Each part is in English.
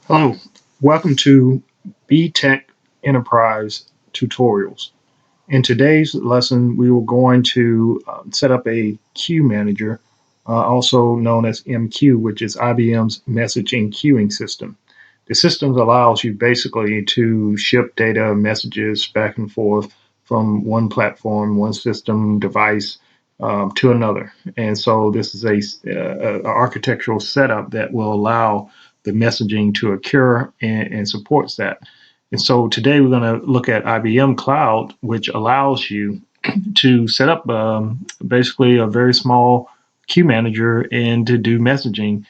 Hello, welcome to BTech Enterprise Tutorials. In today's lesson, we were going to set up a queue manager, also known as MQ, which is IBM's messaging queuing system. The system allows you basically to ship data messages back and forth from one platform, one system device to another. And so this is a architectural setup that will allow the messaging to occur and supports that. And so today we're going to look at IBM Cloud, which allows you to set up basically a very small queue manager and to do messaging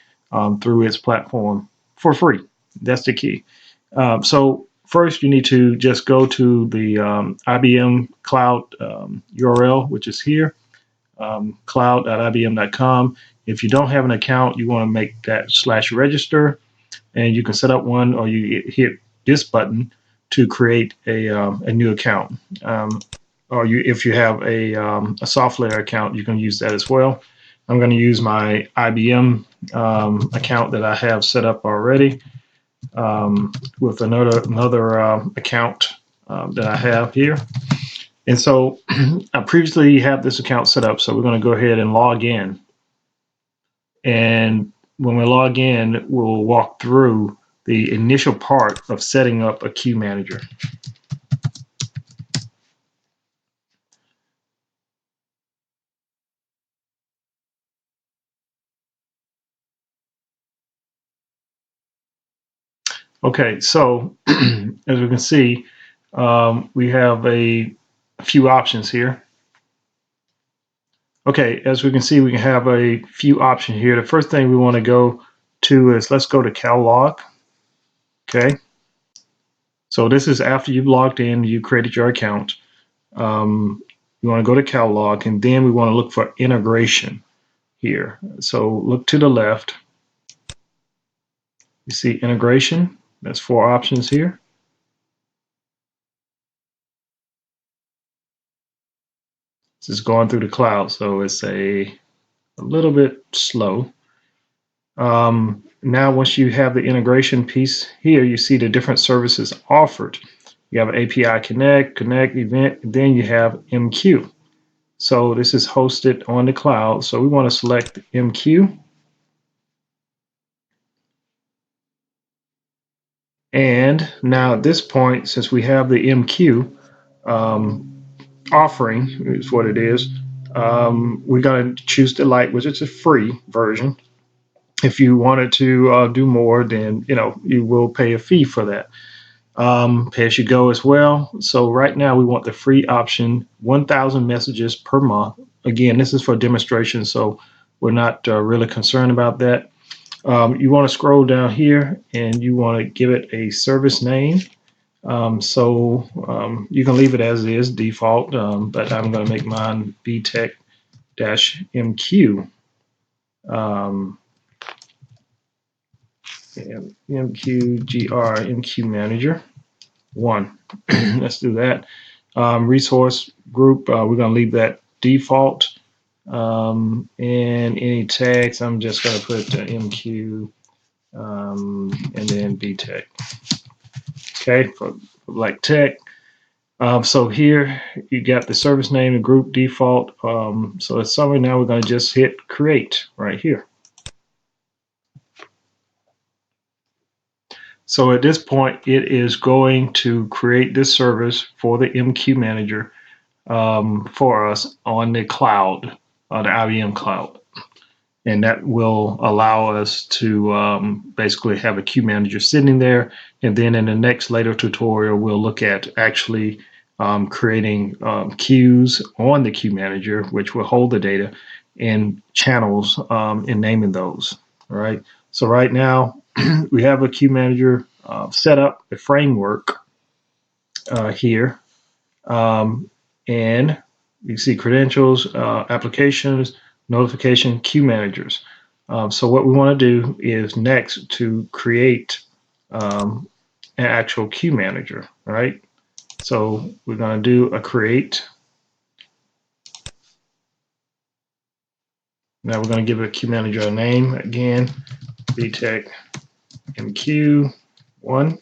through its platform for free. That's the key. So first you need to just go to the IBM Cloud URL, which is here, cloud.ibm.com. If you don't have an account, you want to make that /register, and you can set up one, or you hit this button to create a new account. Or if you have a SoftLayer account, you can use that as well. I'm going to use my IBM account that I have set up already with another account that I have here. And so I previously have this account set up, so we're going to go ahead and log in. And when we log in, we'll walk through the initial part of setting up a queue manager. Okay, so as we can see, we have a few options here. Okay, as we can see, we can have a few options here. The first thing we want to go to is, let's go to CalLog. Okay, so this is after you've logged in, you created your account. You want to go to CalLog, and then we want to look for integration here. So look to the left. You see integration. That's 4 options here. This is going through the cloud, so it's a little bit slow. Now, once you have the integration piece here, you see the different services offered. You have API Connect Event, then you have MQ. So this is hosted on the cloud. So we want to select MQ. And now at this point, since we have the MQ offering, is what it is, we're going to choose the Lite, which is a free version. If you wanted to do more, then you will pay a fee for that. Pay as you go as well. So right now we want the free option, 1,000 messages per month. Again, this is for demonstration, so we're not really concerned about that. You want to scroll down here and you want to give it a service name. You can leave it as is, default, but I'm going to make mine BTech-MQ. MQ Manager 1. Let's do that. Resource group, we're going to leave that default. And any tags, I'm just going to put MQ and then BTech. Okay, for like tech. So here you got the service name and group default. So it's summary. Now we're going to just hit create right here. So at this point, it is going to create this service for the MQ manager for us on the cloud, on the IBM cloud. And that will allow us to basically have a queue manager sitting there. And then in the next later tutorial, we'll look at actually creating queues on the queue manager, which will hold the data, and channels and naming those. All right. So right now we have a queue manager set up, a framework here. And you see credentials, applications, notification, queue managers. So what we want to do is next to create an actual queue manager, right? So we're going to do a create. Now we're going to give a queue manager a name again, BTech MQ. 1,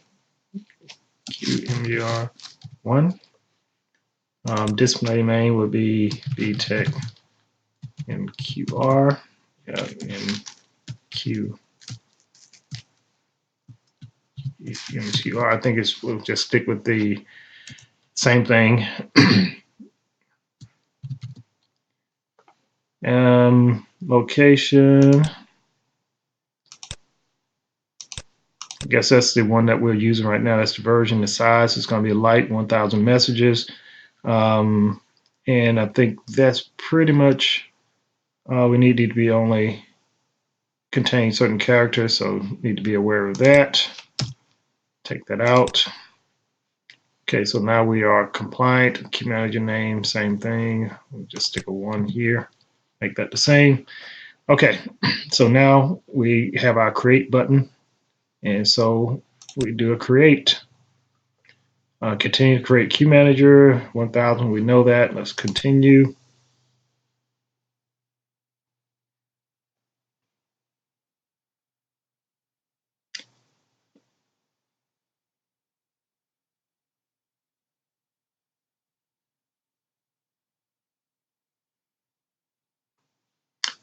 QMUR1. Display name would be BTech MQR, MQ MQR. I think we'll just stick with the same thing. Location. I guess that's the one that we're using right now. That's the version. The size is going to be light, 1,000 messages. And I think that's pretty much we need to be only contain certain characters, so need to be aware of that. Take that out. Okay, so now we are compliant. Key manager name, same thing. We'll just stick a 1 here. Make that the same. Okay, so now we have our create button. And so we do a create. Continue to create queue manager, 1000, we know that. Let's continue.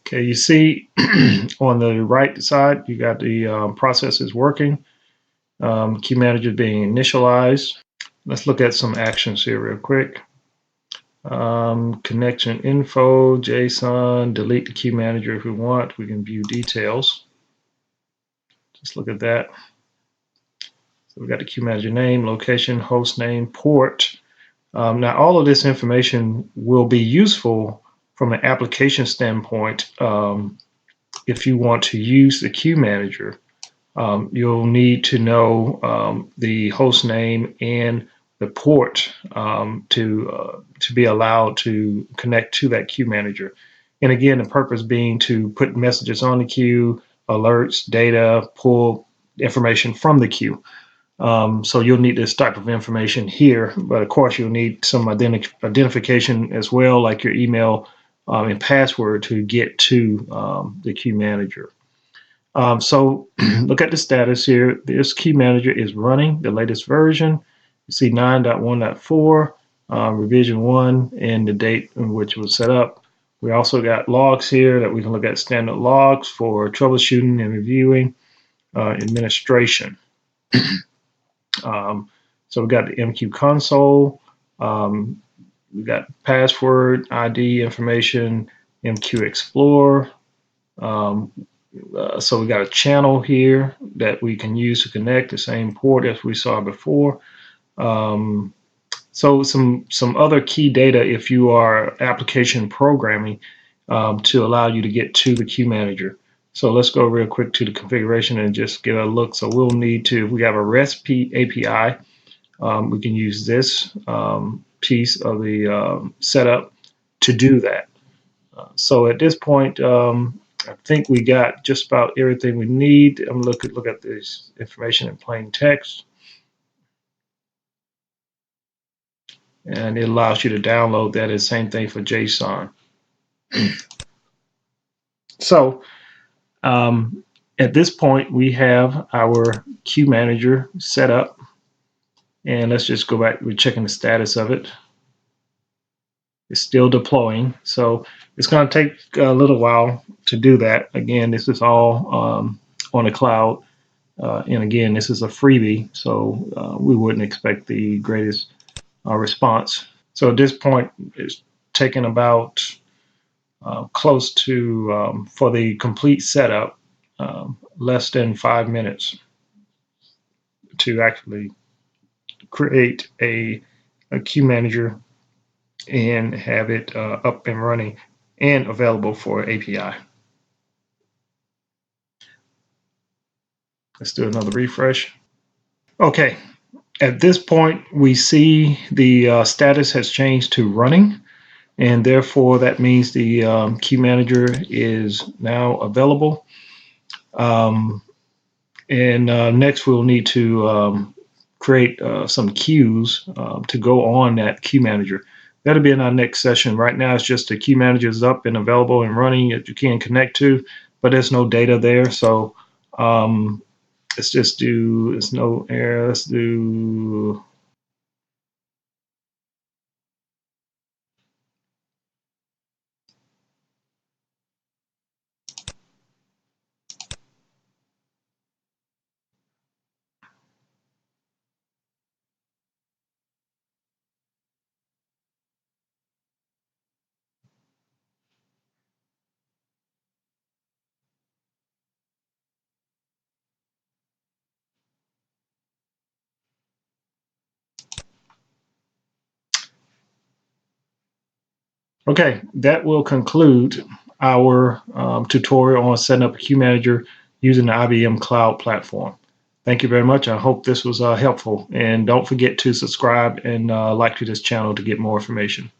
Okay, you see on the right side, you got the processes working. Queue manager being initialized. Let's look at some actions here real quick. Connection info, JSON, delete the queue manager if we want. We can view details. Just look at that. So we got the queue manager name, location, host name, port. Now all of this information will be useful from an application standpoint. If you want to use the queue manager, you'll need to know the host name and the port to be allowed to connect to that queue manager. And again, the purpose being to put messages on the queue, alerts, data, pull information from the queue. So you'll need this type of information here, but of course you'll need some identification as well, like your email and password to get to the queue manager. So look at the status here. This queue manager is running the latest version. You see 9.1.4, revision 1, and the date in which it was set up. We also got logs here that we can look at, standard logs for troubleshooting and reviewing, administration. So we got the MQ console. We got password, ID information, MQ Explorer. So we got a channel here that we can use to connect the same port as we saw before. So some other key data if you are application programming to allow you to get to the queue manager. So let's go real quick to the configuration and just give a look. So we'll need to, if we have a REST API, we can use this piece of the setup to do that. So at this point, I think we got just about everything we need. I'm look at this information in plain text. And it allows you to download that. Is same thing for JSON. So at this point, we have our queue manager set up. And let's just go back. We're checking the status of it. It's still deploying. So it's going to take a little while to do that. Again, this is all on the cloud. And again, this is a freebie, so we wouldn't expect the greatest response. So at this point, it's taken about close to, for the complete setup, less than 5 minutes to actually create a queue manager and have it up and running and available for API. Let's do another refresh. Okay, at this point, we see the status has changed to running, and therefore that means the queue manager is now available. Next, we'll need to create some queues to go on that queue manager. That'll be in our next session. Right now, it's just the queue manager is up and available and running that you can connect to, but there's no data there. So let's just do, it's no error. Let's do, okay, that will conclude our tutorial on setting up a queue manager using the IBM Cloud platform. Thank you very much. I hope this was helpful. And don't forget to subscribe and like to this channel to get more information.